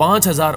5000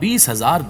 20,000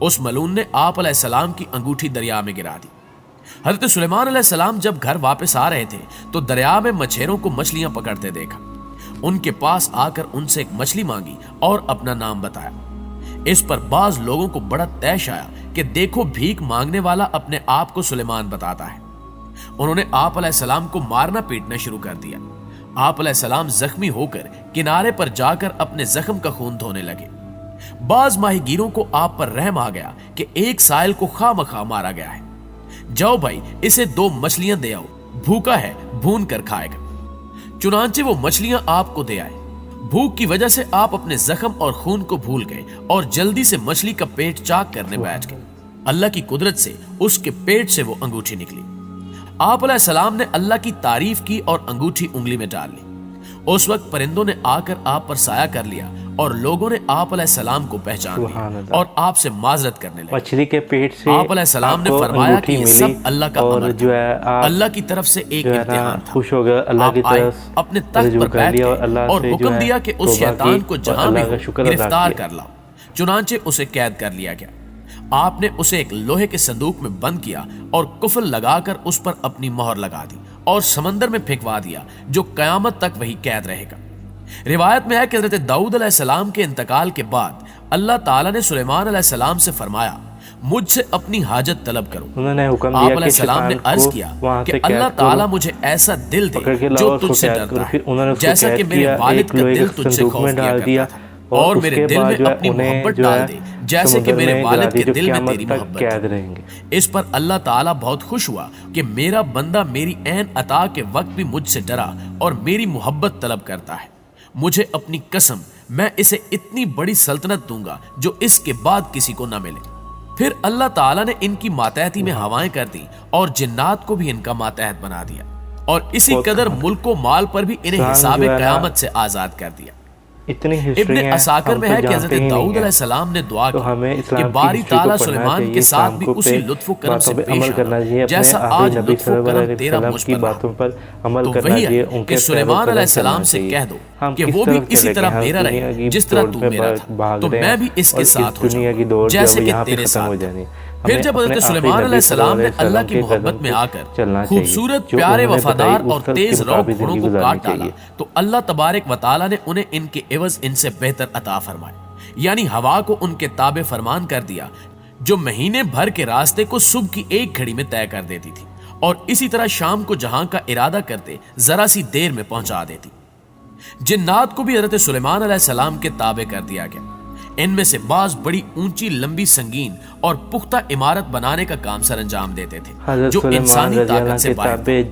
اس ملعون نے آپ علیہ السلام کی انگوٹھی دریا میں گرا دی۔ حضرت سلیمان علیہ السلام جب گھر واپس آ رہے تھے تو دریا میں مچھیروں کو مچھلیاں پکڑتے دیکھا۔ ان کے پاس آ کر ان سے ایک مچھلی مانگی اور اپنا نام بتایا۔ اس پر بعض لوگوں کو بڑا طیش آیا کہ دیکھو بھیک مانگنے والا اپنے آپ کو سلیمان بتاتا ہے۔ انہوں نے آپ علیہ السلام کو مارنا پیٹنا شروع کر دیا۔ آپ علیہ السلام زخمی ہو کر کنارے پر جا کر اپنے زخم کا خون دھونے لگے۔ بعض ماہی گیروں کو آپ پر رحم آ گیا کہ ایک سائل کو خواہ مخواہ مارا گیا ہے، جاؤ بھائی اسے 2 مچھلیاں دے آؤ، بھوکا ہے بھون کر کھائے گا۔ چنانچہ وہ مچھلیاں آپ کو دے آئے۔ بھوک کی وجہ سے آپ اپنے زخم اور خون کو بھول گئے اور جلدی سے مچھلی کا پیٹ چاک کرنے بیٹھ گئے۔ اللہ کی قدرت سے اس کے پیٹ سے وہ انگوٹھی نکلی۔ آپ علیہ السلام نے اللہ کی تعریف کی اور انگوٹھی انگلی میں ڈال لی۔ اس وقت پرندوں نے آ کر آپ پر سایہ کر لیا اور لوگوں نے آپ علیہ السلام کو پہچان لیا اور آپ سے معذرت کرنے لگے۔ مچھلی کے پیٹ سے آپ علیہ السلام نے فرمایا کہ یہ سب اللہ کا امر تھا، اللہ کی طرف سے ایک امتحان تھا۔ خوش ہو گئے، اللہ کی طرف اپنے تخت پر بیٹھ گئے اور حکم دیا کہ اس شیطان کو جہاں بھی ہو گرفتار کر لاؤ۔ چنانچہ اسے قید کر لیا گیا۔ آپ نے اسے ایک لوہے کے صندوق میں بند کیا اور قفل لگا کر اس پر اپنی مہر لگا دی اور سمندر میں پھینکوا دیا، جو قیامت تک وہی قید رہے گا۔ روایت میں ہے کہ حضرت داؤد علیہ السلام کے انتقال کے بعد اللہ تعالیٰ نے سلیمان علیہ السلام سے فرمایا مجھ سے اپنی حاجت طلب کرو۔ انہوں نے حکم آپ دیا علیہ السلام نے عرض کیا کہ اللہ تعالیٰ مجھے ایسا دل دے جو تجھ سے ڈرتا ہے، جیسا کہ میرے والد کا دل تجھ سے خوف کیا کرتا تھا، اور میرے دل میں اپنی محبت ڈال دے جیسے کہ میرے والد کے دل میں تیری محبت ہے۔ اس پر اللہ تعالیٰ بہت خوش ہوا کہ میرا بندہ میری عین عطا کے وقت بھی مجھ سے ڈرا اور میری محبت طلب کرتا ہے۔ مجھے اپنی قسم میں اسے اتنی بڑی سلطنت دوں گا جو اس کے بعد کسی کو نہ ملے۔ پھر اللہ تعالیٰ نے ان کی ماتحتی میں ہوائیں کر دی اور جنات کو بھی ان کا ماتحت بنا دیا، اور اسی قدر ملک و مال پر بھی انہیں حساب قیامت سے آزاد کر دیا۔ ابن اساکر میں ہے کہ حضرت داؤد علیہ السلام نے دعا کی کہ باری تعالیٰ سلیمان کے ساتھ بھی اسی لطف و کرم سے پیش آنا جیسا آج لطف و کرم تیرا مجھ پر رہا۔ تو وہی ہے کہ سلیمان علیہ السلام سے کہہ دو کہ وہ بھی اسی طرح میرا رہے جس طرح تو میرا تھا، تو میں بھی اس کے ساتھ ہو جاؤں جیسے کہ تیرے ساتھ تھا۔ پھر جب حضرت سلیمان علیہ السلام نے اللہ کی محبت میں آ کر خوبصورت پیارے وفادار اور تیز رو گھوڑوں کو کاٹ ڈالا تو اللہ تبارک و تعالیٰ نے انہیں ان کے عوض ان سے بہتر عطا فرمائے، یعنی ہوا کو ان کے تابع فرمان کر دیا جو مہینے بھر کے راستے کو صبح کی 1 گھڑی میں طے کر دیتی تھی، اور اسی طرح شام کو جہاں کا ارادہ کرتے ذرا سی دیر میں پہنچا دیتی۔ جنات کو بھی حضرت سلیمان علیہ السلام کے تابع کر دیا گیا۔ ان میں سے بعض بڑی اونچی لمبی سنگین اور پختہ عمارت بنانے کا کام سر انجام دیتے تھے جو انسانی طاقت سے باہر تھے۔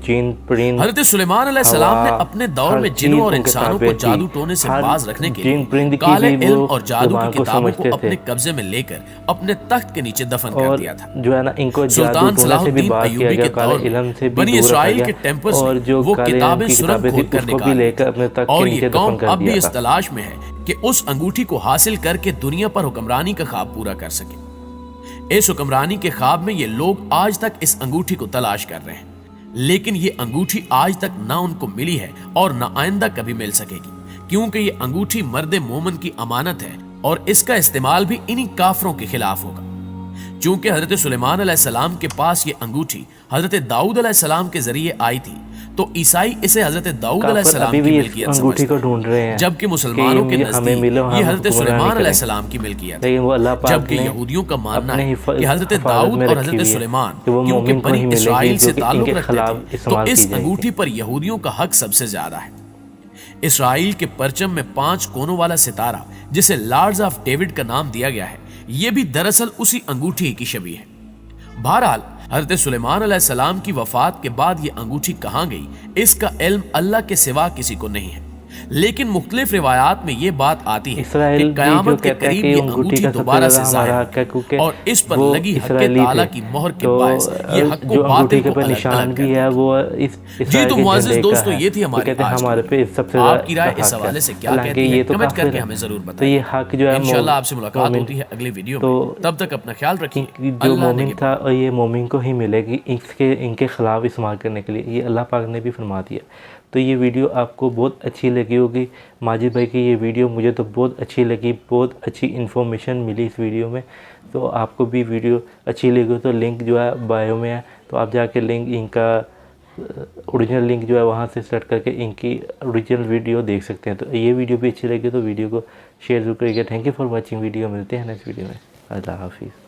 حضرت سلیمان علیہ السلام نے اپنے دور میں جنوں اور انسانوں کو جادو ٹونے سے باز رکھنے کے لیے کالے علم اور جادو کی کتابوں کو اپنے قبضے میں لے کر اپنے تخت کے نیچے دفن کر دیا تھا۔ سلطان صلاح الدین ایوبی کے دور میں بنی اسرائیل کے ٹیمپلز میں وہ کتابیں سرنگ کھود کر نکالے، اور یہ قوم اب بھی اس تلاش میں ہے کہ اس انگوٹھی کو حاصل کر کے دنیا پر حکمرانی کا خواب پورا کر سکے۔ اس حکمرانی کے خواب میں یہ لوگ آج تک اس انگوٹھی کو تلاش کر رہے ہیں، لیکن یہ انگوٹھی آج تک نہ ان کو ملی ہے اور نہ آئندہ کبھی مل سکے گی، کیونکہ یہ انگوٹھی مرد مومن کی امانت ہے اور اس کا استعمال بھی انہی کافروں کے خلاف ہوگا۔ چونکہ حضرت سلیمان علیہ السلام کے پاس یہ انگوٹھی حضرت داؤد علیہ السلام کے ذریعے آئی تھی تو عیسائی اسے حضرت داؤد علیہ السلام کی ملکیت سمجھتے ہیں، جبکہ مسلمانوں کے نزدیک یہ حضرت سلیمان علیہ السلام کی ملکیت ہے، جبکہ یہودیوں کا ماننا ہے کہ حضرت داؤد اور حضرت سلیمان کیونکہ بنی اسرائیل سے تعلق رکھتے تھے تو اس انگوٹھی پر یہودیوں کا حق سب سے زیادہ ہے۔ اسرائیل کے پرچم میں 5 کونوں والا ستارہ جسے لارڈز آف ڈیوڈ کا نام دیا گیا ہے، یہ بھی دراصل اسی انگوٹھی کی شبیہ ہے۔ بہرحال حضرت سلیمان علیہ السلام کی وفات کے بعد یہ انگوٹھی کہاں گئی اس کا علم اللہ کے سوا کسی کو نہیں ہے، لیکن مختلف روایات میں یہ بات آتی ہے کہ قیامت کے قریب یہ انگوٹھی دوبارہ سے ظاہر اور اس پر لگی حق تعالیٰ کی مہر کے باعث یہ حق و باطل کو الگ الگ کر۔ جی تو معزز دوستو، یہ تھی ہماری آج کی، آپ کی رائے اس حوالے سے کیا کہتی ہے کمنٹ کر کے ہمیں ضرور بتائیں۔ انشاءاللہ آپ سے ملاقات ہوتی ہے اگلے ویڈیو میں، تب تک اپنا خیال رکھیے۔ جو مومن تھا اور یہ مومن کو ہی ملے گی ان کے خلاف استعمال کرنے کے لیے، یہ اللہ پاک نے بھی فرما دیا۔ تو یہ ویڈیو آپ کو بہت اچھی لگی ہوگی. ماجد بھائی کی یہ ویڈیو مجھے تو بہت اچھی لگی, بہت اچھی انفارمیشن ملی اس ویڈیو میں. تو آپ کو بھی ویڈیو اچھی لگی تو لنک جو ہے بایو میں ہے, تو آپ جا کے لنک ان کا اوریجنل لنک جو ہے وہاں سے سیٹ کر کے ان کی اوریجنل ویڈیو دیکھ سکتے ہیں. تو یہ ویڈیو بھی اچھی لگی تو ویڈیو کو شیئر ضرور کریے گا. Thank you for watching video. ملتے ہیں نیکسٹ ویڈیو میں. اللہ حافظ.